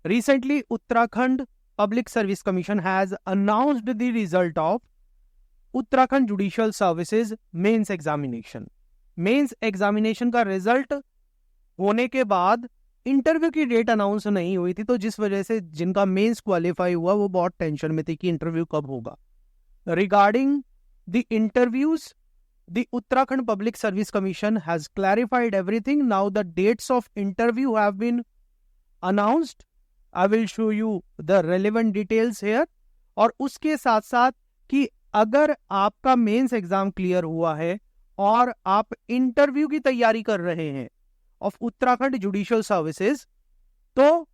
Recently, Uttarakhand Public Service Commission has announced the result of Uttarakhand Judicial Services Mains Examination. Mains examination का result होने के बाद interview की date announce नहीं हुई थी, तो जिस वजह से जिनका मेंस क्वालिफाई हुआ वो बहुत टेंशन में थे कि इंटरव्यू कब होगा. Regarding the interviews, the Uttarakhand Public Service Commission has clarified everything. Now the dates of interview have been announced. I will show you the relevant details here. और उसके साथ साथ कि अगर आपका मेंस एग्जाम क्लियर हुआ है और आप इंटरव्यू की तैयारी कर रहे हैं ऑफ उत्तराखंड जुडिशियल सर्विसेज, तो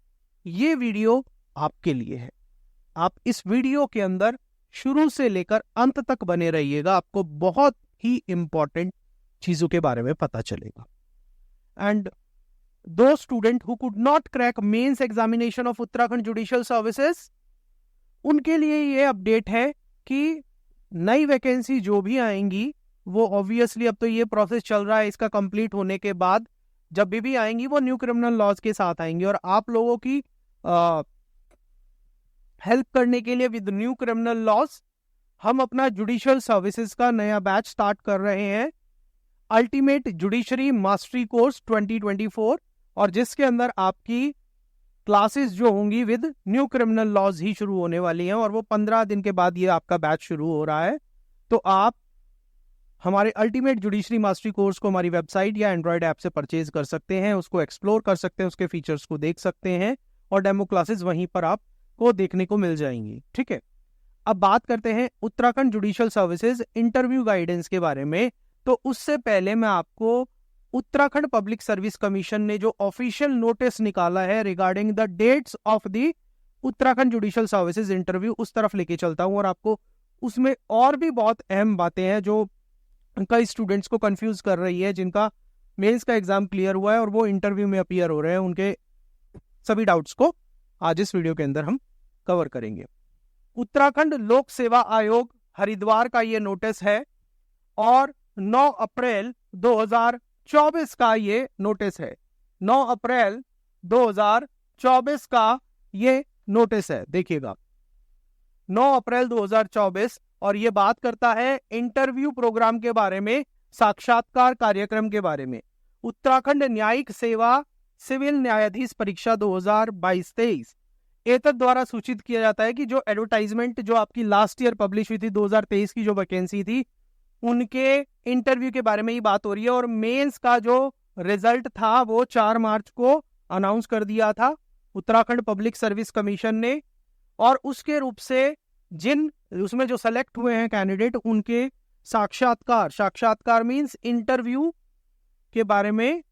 ये वीडियो आपके लिए है. आप इस वीडियो के अंदर शुरू से लेकर अंत तक बने रहिएगा, आपको बहुत ही इंपॉर्टेंट चीजों के बारे में पता चलेगा. एंड दो student who could not crack mains examination of Uttarakhand judicial services, उनके लिए ये अपडेट है कि नई वैकेंसी जो भी आएंगी वो ऑब्वियसली, अब तो ये प्रोसेस चल रहा है, इसका कंप्लीट होने के बाद जब भी आएंगी वो न्यू क्रिमिनल लॉज के साथ आएंगी. और आप लोगों की हेल्प करने के लिए विद न्यू क्रिमिनल लॉज हम अपना जुडिशियल सर्विसेज का नया बैच स्टार्ट कर रहे हैं, अल्टीमेट जुडिशरी मास्टरी कोर्स 2024, और जिसके अंदर आपकी क्लासेस जो होंगी विद न्यू क्रिमिनल लॉज ही शुरू होने वाली हैं, और वो 15 दिन के बाद ये आपका बैच शुरू हो रहा है. तो आप हमारे अल्टीमेट जुडिशरी मास्टरी कोर्स को हमारी वेबसाइट या एंड्रॉयड ऐप से परचेज कर सकते हैं, उसको एक्सप्लोर कर सकते हैं, उसके फीचर्स को देख सकते हैं, और डेमो क्लासेस वहीं पर आपको देखने को मिल जाएंगी. ठीक है, अब बात करते हैं Uttarakhand judicial services interview guidance के बारे में. तो उससे पहले मैं आपको उत्तराखंड पब्लिक सर्विस कमीशन ने जो ऑफिशियल नोटिस निकाला है regarding the dates of the Uttarakhand judicial services interview, उस तरफ लेके चलता हूं, और आपको उसमें और भी बहुत अहम बातें हैं जो कई स्टूडेंट्स को कंफ्यूज कर रही है, जिनका मेंस का एग्जाम क्लियर हुआ है और वो इंटरव्यू में अपीयर हो रहे हैं. उनके सभी डाउट्स को आज इस वीडियो के अंदर हम कवर करेंगे. उत्तराखंड लोक सेवा आयोग हरिद्वार का ये नोटिस है, और 9 अप्रैल 2024 का ये नोटिस है. 9 अप्रैल 2024 का ये नोटिस है, देखिएगा 9 अप्रैल 2024, और ये बात करता है इंटरव्यू प्रोग्राम के बारे में, साक्षात्कार कार्यक्रम के बारे में. उत्तराखंड न्यायिक सेवा सिविल न्यायाधीश परीक्षा 2022-23 एतद द्वारा सूचित किया जाता है कि जो एडवर्टाइजमेंट जो आपकी लास्ट ईयर पब्लिश हुई थी 2023 की जो वैकेंसी थी, उनके इंटरव्यू के बारे में ही बात हो रही है. और मेंस का जो रिजल्ट था वो 4 मार्च को अनाउंस कर दिया था उत्तराखंड पब्लिक सर्विस कमीशन ने, और उसके रूप से जिन उसमें जो सेलेक्ट हुए हैं कैंडिडेट, उनके साक्षात्कार मींस इंटरव्यू के बारे में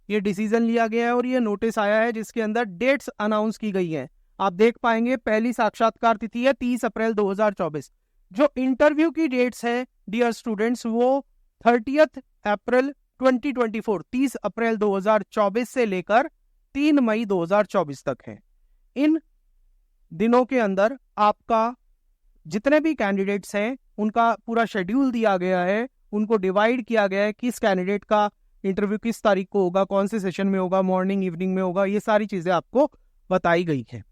ये डिसीजन लिया गया है, और ये नोटिस आया है जिसके अंदर डेट्स अनाउंस की गई हैं. आप देख पाएंगे पहली साक्षात्कार तिथि है 30 अप्रैल 2024. जो इंटरव्यू की डेट्स है डियर स्टूडेंट्स वो 30 अप्रैल 2024, 30 अप्रैल 2024 से लेकर 3 मई 2024 तक है. इन दिनों के अंदर आपका जितने भी कैंडिडेट्स हैं उनका पूरा शेड्यूल दिया गया है, उनको डिवाइड किया गया है, किस कैंडिडेट का इंटरव्यू किस तारीख को होगा, कौन से सेशन में होगा, मॉर्निंग इवनिंग में होगा, ये सारी चीजें आपको बताई गई है.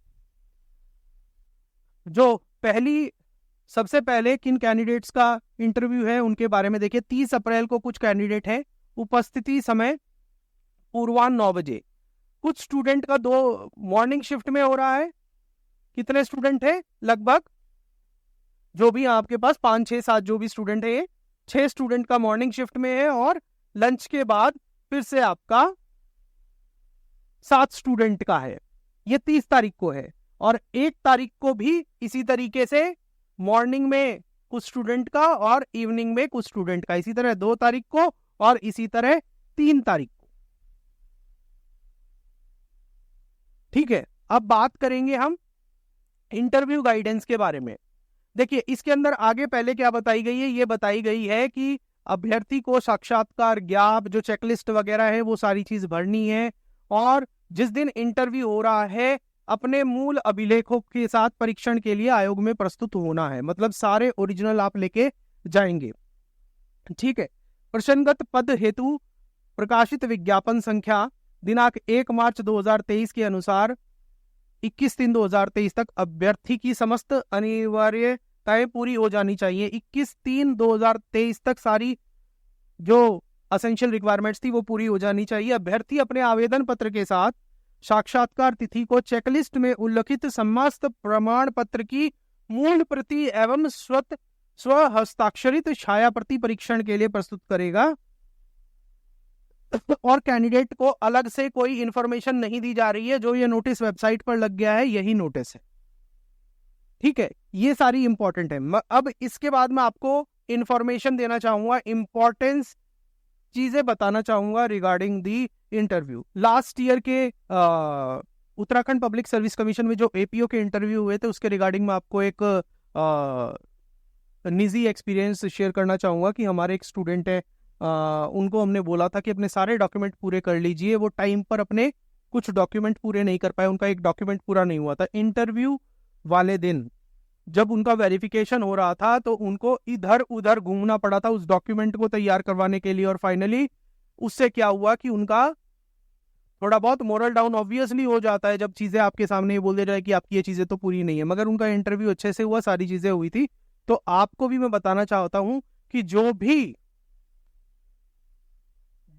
जो सबसे पहले किन कैंडिडेट्स का इंटरव्यू है उनके बारे में देखिए. 30 अप्रैल को कुछ कैंडिडेट हैं, उपस्थिति समय पूर्वाह्न 9 बजे. कुछ स्टूडेंट का 2 मॉर्निंग शिफ्ट में हो रहा है. कितने स्टूडेंट है? लगभग जो भी आपके पास 5, 6, 7 जो भी स्टूडेंट है, 6 स्टूडेंट का मॉर्निंग शिफ्ट में है, और लंच के बाद फिर से आपका 7 स्टूडेंट का है. ये 30 तारीख को है. और 1 तारीख को भी इसी तरीके से मॉर्निंग में कुछ स्टूडेंट का और इवनिंग में कुछ स्टूडेंट का, इसी तरह 2 तारीख को और इसी तरह 3 तारीख को. ठीक है, अब बात करेंगे हम इंटरव्यू गाइडेंस के बारे में. देखिए इसके अंदर आगे पहले क्या बताई गई है, ये बताई गई है कि अभ्यर्थी को साक्षात्कार ज्ञाप जो चेकलिस्ट वगैरह है वो सारी चीज भरनी है, और जिस दिन इंटरव्यू हो रहा है अपने मूल अभिलेखों के साथ परीक्षण के लिए आयोग में प्रस्तुत होना है. मतलब सारे ओरिजिनल आप लेके जाएंगे. ठीक है, प्रश्नगत पद हेतु प्रकाशित विज्ञापन संख्या दिनांक 1 मार्च 2023 के अनुसार 21/3/2023 तक अभ्यर्थी की समस्त अनिवार्यताएं पूरी हो जानी चाहिए। 21/3/2023 तक सारी जो असेंशियल रिक्वायरमेंट्स थी वो पूरी हो जानी चाहिए। अभ्यर्थी अपने आवेदन पत्र के साथ साक्षात्कार तिथि को चेकलिस्ट में उल्लिखित समस्त प्रमाण पत्र की मूल प्रति एवं स्व हस्ताक्षरित छाया प्रति परीक्षण के लिए प्रस्तुत करेगा और कैंडिडेट को अलग से कोई इंफॉर्मेशन नहीं दी जा रही है। जो ये नोटिस वेबसाइट पर लग गया है यही नोटिस है, ठीक है। ये सारी इंपॉर्टेंट है। अब इसके बाद मैं आपको इंफॉर्मेशन देना चाहूंगा, इंपॉर्टेंस चीजें बताना चाहूंगा regarding the interview. Last year के उत्तराखंड पब्लिक सर्विस कमीशन में जो एपीओ के इंटरव्यू हुए थे उसके रिगार्डिंग में आपको एक निजी एक्सपीरियंस शेयर करना चाहूंगा कि हमारे एक स्टूडेंट है, उनको हमने बोला था कि अपने सारे डॉक्यूमेंट पूरे कर लीजिए। वो टाइम पर अपने कुछ डॉक्यूमेंट पूरे नहीं कर पाए, उनका एक डॉक्यूमेंट पूरा नहीं हुआ था। इंटरव्यू वाले दिन जब उनका वेरिफिकेशन हो रहा था तो उनको इधर उधर घूमना पड़ा था उस डॉक्यूमेंट को तैयार करवाने के लिए, और फाइनली उससे क्या हुआ कि उनका थोड़ा बहुत मोरल डाउन ऑब्वियसली हो जाता है जब चीजें आपके सामने बोल दे जाए कि आपकी ये चीजें तो पूरी नहीं है, मगर उनका इंटरव्यू अच्छे से हुआ, सारी चीजें हुई थी। तो आपको भी मैं बताना चाहता हूं कि जो भी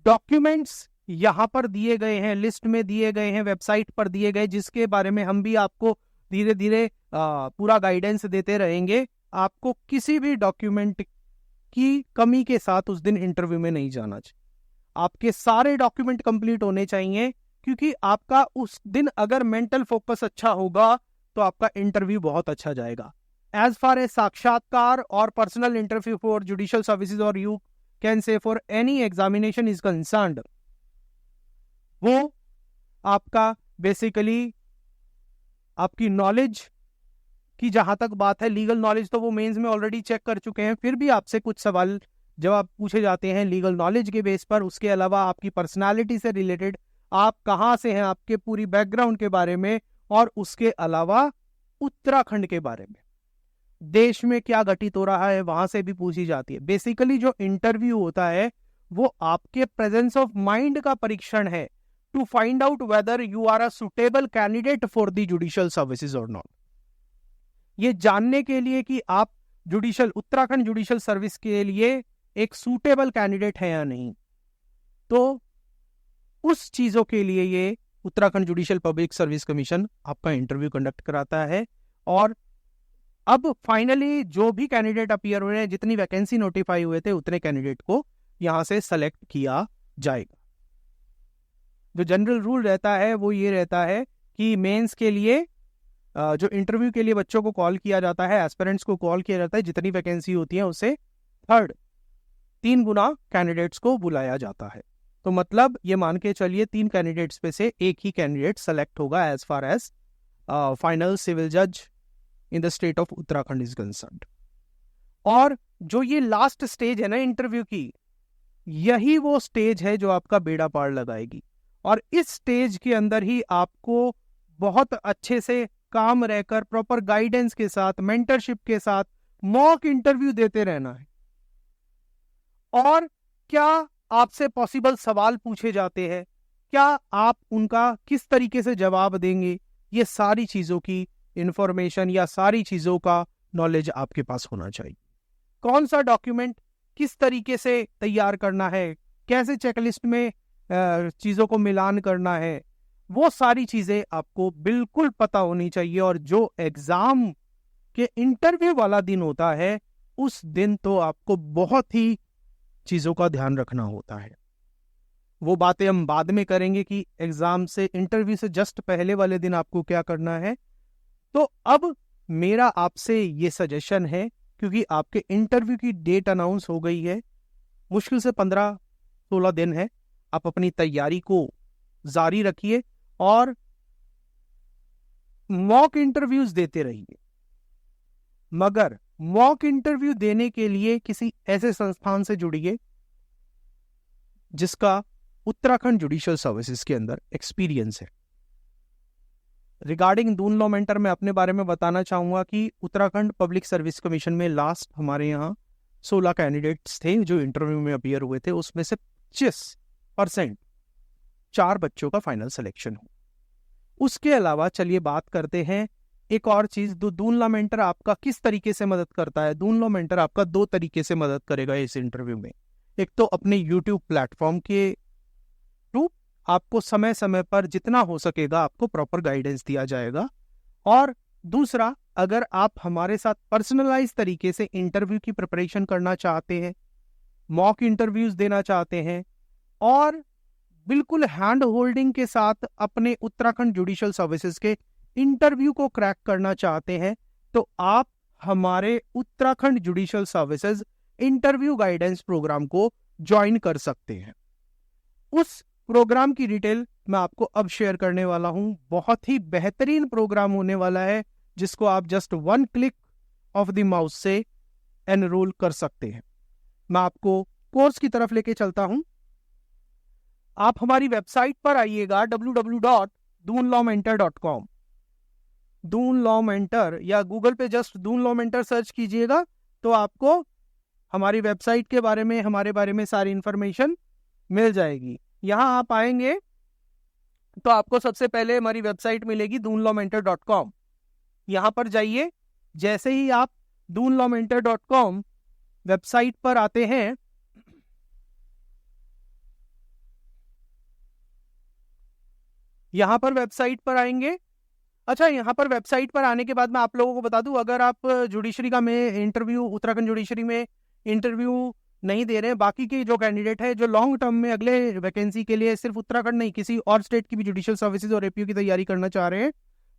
डॉक्यूमेंट्स यहां पर दिए गए हैं, लिस्ट में दिए गए हैं, वेबसाइट पर दिए गए, जिसके बारे में हम भी आपको धीरे धीरे पूरा गाइडेंस देते रहेंगे, आपको किसी भी डॉक्यूमेंट की कमी के साथ उस दिन इंटरव्यू में नहीं जाना चाहिए। आपके सारे डॉक्यूमेंट कंप्लीट होने चाहिए, क्योंकि आपका उस दिन अगर मेंटल फोकस अच्छा होगा तो आपका इंटरव्यू बहुत अच्छा जाएगा। एज फार एज साक्षात्कार और personal interview for judicial services और you can say for any examination is concerned, वो आपका बेसिकली आपकी नॉलेज की जहां तक बात है, लीगल नॉलेज तो वो मेंस में ऑलरेडी चेक कर चुके हैं, फिर भी आपसे कुछ सवाल जवाब पूछे जाते हैं लीगल नॉलेज के बेस पर। उसके अलावा आपकी पर्सनालिटी से रिलेटेड, आप कहां से हैं, आपके पूरी बैकग्राउंड के बारे में, और उसके अलावा उत्तराखंड के बारे में, देश में क्या घटित हो रहा है वहां से भी पूछी जाती है। बेसिकली जो इंटरव्यू होता है वो आपके प्रेजेंस ऑफ माइंड का परीक्षण है, to find out whether you are a suitable candidate for the judicial services और नॉट। ये जानने के लिए कि आप उत्तराखंड जुडिशियल सर्विस के लिए एक सूटेबल कैंडिडेट है या नहीं, तो उस चीजों के लिए ये Uttarakhand judicial public service commission आपका इंटरव्यू कंडक्ट कराता है। और अब फाइनली जो भी कैंडिडेट अपीयर हुए हैं, जितनी वैकेंसी नोटिफाई हुए थे, उतने कैंडिडेट को यहां से सेलेक्ट किया जाएगा। जो जनरल रूल रहता है वो ये रहता है कि मेंस के लिए जो इंटरव्यू के लिए बच्चों को कॉल किया जाता है, एस्पिरेंट्स को कॉल किया जाता है, जितनी वैकेंसी होती है उससे 3 गुना कैंडिडेट्स को बुलाया जाता है। तो मतलब ये मान के चलिए 3 कैंडिडेट्स पे से एक ही कैंडिडेट सेलेक्ट होगा as far as final civil जज in the state of Uttarakhand is concerned. और जो ये लास्ट स्टेज है ना इंटरव्यू की, यही वो स्टेज है जो आपका बेड़ा पार लगाएगी। और इस स्टेज के अंदर ही आपको बहुत अच्छे से काम रहकर, प्रॉपर गाइडेंस के साथ, मेंटरशिप के साथ मॉक इंटरव्यू देते रहना है। और क्या आपसे पॉसिबल सवाल पूछे जाते हैं, क्या आप उनका किस तरीके से जवाब देंगे, ये सारी चीजों की इंफॉर्मेशन या सारी चीजों का नॉलेज आपके पास होना चाहिए। कौन सा डॉक्यूमेंट किस तरीके से तैयार करना है, कैसे चेकलिस्ट में चीजों को मिलान करना है, वो सारी चीजें आपको बिल्कुल पता होनी चाहिए। और जो एग्जाम के इंटरव्यू वाला दिन होता है उस दिन तो आपको बहुत ही चीजों का ध्यान रखना होता है। वो बातें हम बाद में करेंगे कि एग्जाम से, इंटरव्यू से जस्ट पहले वाले दिन आपको क्या करना है। तो अब मेरा आपसे ये सजेशन है, क्योंकि आपके इंटरव्यू की डेट अनाउंस हो गई है, मुश्किल से 15-16 दिन है, आप अपनी तैयारी को जारी रखिए और मॉक इंटरव्यूज देते रहिए। मगर मॉक इंटरव्यू देने के लिए किसी ऐसे संस्थान से जुड़िए जिसका उत्तराखंड जुडिशियल सर्विसेज के अंदर एक्सपीरियंस है। रिगार्डिंग दून लॉ मेंटर में अपने बारे में बताना चाहूंगा कि उत्तराखंड पब्लिक सर्विस कमीशन में लास्ट हमारे यहाँ 16 कैंडिडेट्स थे जो इंटरव्यू में अपीयर हुए थे, उसमें से 25% 4 बच्चों का फाइनल सिलेक्शन हो। उसके अलावा चलिए बात करते हैं एक और चीज, दून लॉ मेंटर आपका किस तरीके से मदद करता है। दून लॉ मेंटर आपका 2 तरीके से मदद करेगा इस इंटरव्यू में। एक तो अपने यूट्यूब प्लेटफॉर्म के थ्रू आपको समय समय पर जितना हो सकेगा आपको प्रॉपर गाइडेंस दिया जाएगा, और दूसरा, अगर आप हमारे साथ पर्सनलाइज तरीके से इंटरव्यू की प्रिपरेशन करना चाहते हैं, मॉक इंटरव्यूज देना चाहते हैं, और बिल्कुल हैंड होल्डिंग के साथ अपने उत्तराखंड जुडिशियल सर्विसेज के इंटरव्यू को क्रैक करना चाहते हैं, तो आप हमारे Uttarakhand judicial services interview guidance programme को ज्वाइन कर सकते हैं। उस प्रोग्राम की डिटेल मैं आपको अब शेयर करने वाला हूं। बहुत ही बेहतरीन प्रोग्राम होने वाला है, जिसको आप just 1 click of the mouse से एनरोल कर सकते हैं। मैं आपको कोर्स की तरफ लेके चलता हूं। आप हमारी वेबसाइट पर आइएगा www.doonlawmentor.com। दून लॉ मेंटर या गूगल पे just Doon law mentor search कीजिएगा तो आपको हमारी वेबसाइट के बारे में, हमारे बारे में सारी इंफॉर्मेशन मिल जाएगी। यहां आप आएंगे तो आपको सबसे पहले हमारी वेबसाइट मिलेगी doonlawmentor.com। यहां पर जाइए। जैसे ही आप doonlawmentor.com वेबसाइट पर आते हैं, यहां पर वेबसाइट पर आएंगे। अच्छा, यहाँ पर वेबसाइट पर आने के बाद मैं आप लोगों को बता दूं, अगर आप जुडिशरी का में इंटरव्यू, उत्तराखंड जुडिशरी में इंटरव्यू नहीं दे रहे हैं, बाकी के जो कैंडिडेट है जो लॉन्ग टर्म में अगले वैकेंसी के लिए सिर्फ उत्तराखंड नहीं किसी और स्टेट की भी जुडिशियल सर्विसेज और एपीओ की तैयारी करना चाह रहे हैं,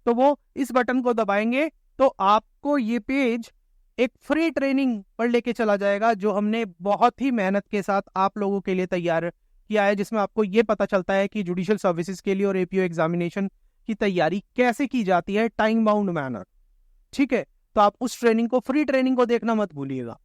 तो वो इस बटन को दबाएंगे तो आपको ये पेज एक फ्री ट्रेनिंग पर लेके चला जाएगा, जो हमने बहुत ही मेहनत के साथ आप लोगों के लिए तैयार किया है, जिसमें आपको ये पता चलता है कि जुडिशियल सर्विसेज के लिए और एपीओ एग्जामिनेशन की तैयारी कैसे की जाती है टाइम बाउंड मैनर। ठीक है, तो आप उस ट्रेनिंग को, फ्री ट्रेनिंग को देखना मत भूलिएगा।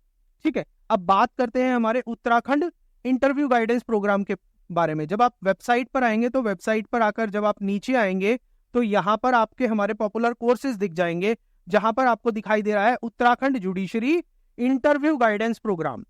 ठीक है, अब बात करते हैं हमारे उत्तराखंड इंटरव्यू गाइडेंस प्रोग्राम के बारे में। जब आप वेबसाइट पर आएंगे तो वेबसाइट पर आकर जब आप नीचे आएंगे तो यहां पर आपके हमारे पॉपुलर कोर्सेज दिख जाएंगे, जहां पर आपको दिखाई दे रहा है Uttarakhand judiciary interview guidance programme.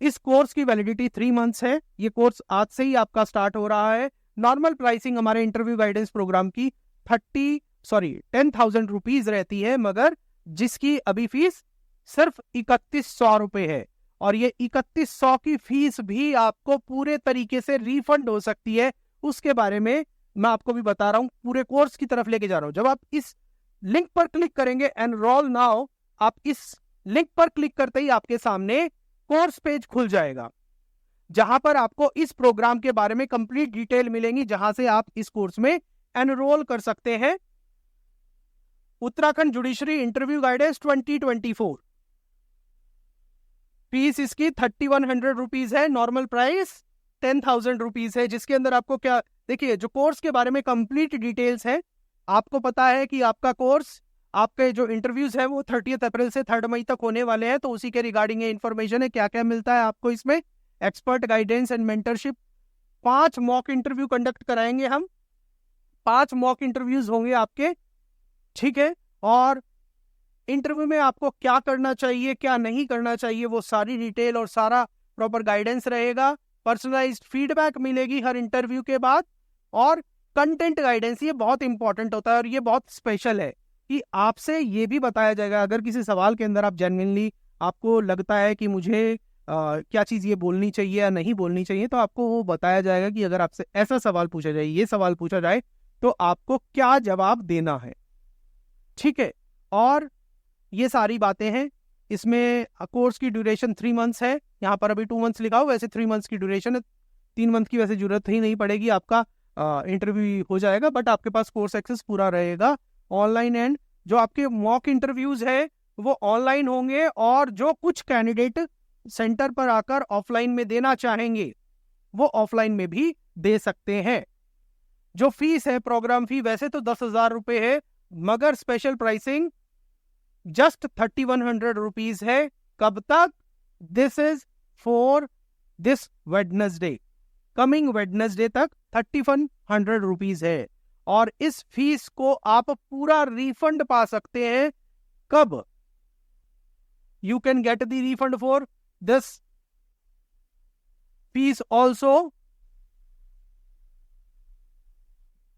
इस कोर्स की वैलिडिटी 3 मंथ्स है। ये कोर्स आज से ही आपका स्टार्ट हो रहा है। नॉर्मल प्राइसिंग हमारे इंटरव्यू गाइडेंस प्रोग्राम की 10,000 रुपीज रहती है, मगर जिसकी अभी फीस सिर्फ 3100 रुपए है, और ये 3100 की फीस भी आपको पूरे तरीके से रिफंड हो सकती है। उसके बारे में मैं आपको भी बता रहा हूं, पूरे कोर्स की तरफ लेके जा रहा हूं। जब आप इस लिंक पर क्लिक करेंगे, एनरोल नाउ, आप इस लिंक पर क्लिक करते ही आपके सामने कोर्स पेज खुल जाएगा, जहां पर आपको इस प्रोग्राम के बारे में कंप्लीट डिटेल मिलेंगी, जहां से आप इस कोर्स में एनरोल कर सकते हैं। Uttarakhand judiciary interview guidance 2024, fees इसकी 3100 रुपीज है। नॉर्मल प्राइस 10,000 रुपीज है, जिसके अंदर आपको क्या, देखिए, जो कोर्स के बारे में कंप्लीट डिटेल्स है, आपको पता है कि आपका कोर्स, आपके जो इंटरव्यूज है वो 30 अप्रैल से 3 मई तक होने वाले हैं, तो उसी के रिगार्डिंग ये इंफॉर्मेशन है। क्या क्या मिलता है आपको इसमें? Expert guidance and mentorship, 5 mock interview conduct कराएंगे हम, 5 मॉक इंटरव्यूज होंगे आपके। ठीक है, और इंटरव्यू में आपको क्या करना चाहिए, क्या नहीं करना चाहिए, वो सारी डिटेल और सारा प्रॉपर गाइडेंस रहेगा। पर्सनलाइज्ड फीडबैक मिलेगी हर इंटरव्यू के बाद, और कंटेंट गाइडेंस, ये बहुत इंपॉर्टेंट होता है और ये बहुत स्पेशल है कि आपसे ये भी बताया जाएगा, अगर किसी सवाल के अंदर आप जेन्युइनली, आपको लगता है कि मुझे क्या चीज़ ये बोलनी चाहिए या नहीं बोलनी चाहिए, तो आपको वो बताया जाएगा कि अगर आपसे ऐसा सवाल पूछा जाए, ये सवाल पूछा जाए, तो आपको क्या जवाब देना है। ठीक है, और ये सारी बातें हैं इसमें। कोर्स की ड्यूरेशन 3 मंथ्स है, यहाँ पर अभी 2 मंथ्स लिखा हो, वैसे 3 मंथ्स की ड्यूरेशन है। 3 मंथ की वैसे जरूरत ही नहीं पड़ेगी, आपका इंटरव्यू हो जाएगा, बट आपके पास कोर्स एक्सेस पूरा रहेगा ऑनलाइन। एंड जो आपके मॉक इंटरव्यूज है वो ऑनलाइन होंगे, और जो कुछ कैंडिडेट सेंटर पर आकर ऑफलाइन में देना चाहेंगे वो ऑफलाइन में भी दे सकते हैं। जो फीस है, प्रोग्राम फी, वैसे तो 10,000 रुपए है, मगर स्पेशल प्राइसिंग जस्ट 3100 रुपीज है। कब तक? This is for this Wednesday, coming Wednesday तक 3100 रुपीज है, और इस फीस को आप पूरा रिफंड पा सकते हैं। कब? You can get the refund for this fees also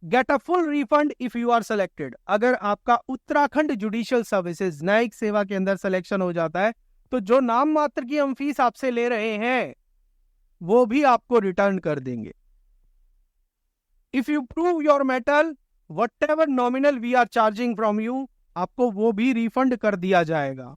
get a full refund if you are selected. अगर आपका उत्तराखंड जुडिशियल सर्विसेज न्यायिक सेवा के अंदर सिलेक्शन हो जाता है तो जो नाम मात्र की हम फीस आपसे ले रहे हैं वो भी आपको रिटर्न कर देंगे। If you prove your mettle whatever nominal we are charging from you, आपको वो भी रिफंड कर दिया जाएगा।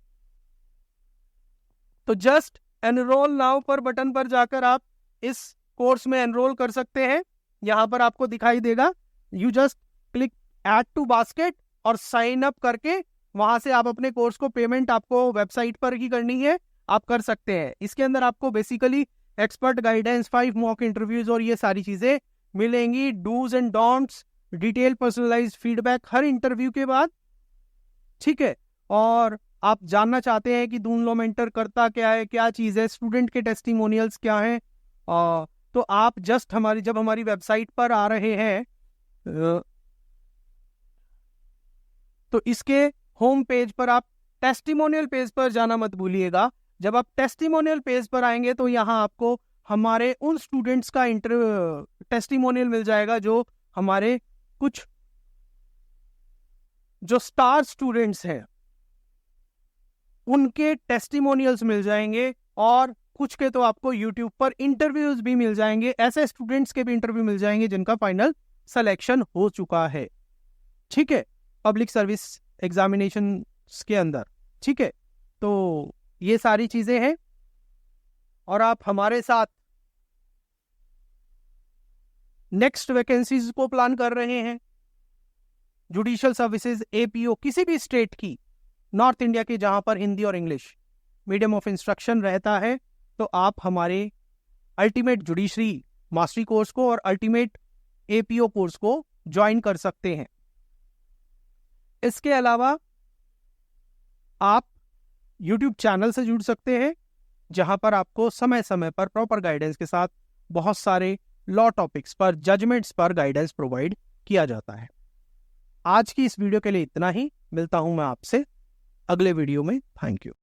तो जस्ट एनरोल नाउ पर बटन पर जाकर आप इस कोर्स में एनरोल कर सकते हैं। यहां पर आपको दिखाई देगा, you just click add to basket और साइन अप करके वहां से आप अपने कोर्स को पेमेंट आपको वेबसाइट पर ही करनी है, आप कर सकते हैं। इसके अंदर आपको basically expert guidance, 5 mock interviews और ये सारी चीजें मिलेंगी, dos and don'ts, detail personalised feedback हर इंटरव्यू के बाद, ठीक है। और आप जानना चाहते हैं कि दून लॉ मेंटर करता क्या है, क्या चीज है, स्टूडेंट के टेस्टिमोनियल्स क्या हैं, तो आप जस्ट जब हमारी वेबसाइट पर आ रहे हैं तो इसके होम पेज पर आप टेस्टिमोनियल पेज पर जाना मत भूलिएगा। जब आप टेस्टिमोनियल पेज पर आएंगे तो यहाँ आपको हमारे उन स्टूडेंट्स का टेस्टिमोनियल मिल जाएगा जो हमारे कुछ जो स्टार स्टूडेंट्स हैं उनके टेस्टिमोनियल्स मिल जाएंगे, और कुछ के तो आपको यूट्यूब पर इंटरव्यूज भी मिल जाएंगे। ऐसे स्टूडेंट्स के भी इंटरव्यू मिल जाएंगे जिनका फाइनल सिलेक्शन हो चुका है, ठीक है, पब्लिक सर्विस एग्जामिनेशन के अंदर, ठीक है। तो ये सारी चीजें हैं और आप हमारे साथ नेक्स्ट वैकेंसीज को प्लान कर रहे हैं, जुडिशियल सर्विसेज एपीओ किसी भी स्टेट की, नॉर्थ इंडिया की, जहां पर हिंदी और इंग्लिश मीडियम ऑफ इंस्ट्रक्शन रहता है, तो आप हमारे अल्टीमेट जुडिशरी मास्टरी कोर्स को और अल्टीमेट एपीओ कोर्स को ज्वाइन कर सकते हैं। इसके अलावा आप यूट्यूब चैनल से जुड़ सकते हैं जहां पर आपको समय समय पर प्रॉपर गाइडेंस के साथ बहुत सारे लॉ टॉपिक्स पर, जजमेंट्स पर गाइडेंस प्रोवाइड किया जाता है। आज की इस वीडियो के लिए इतना ही, मिलता हूं मैं आपसे अगले वीडियो में। Thank you.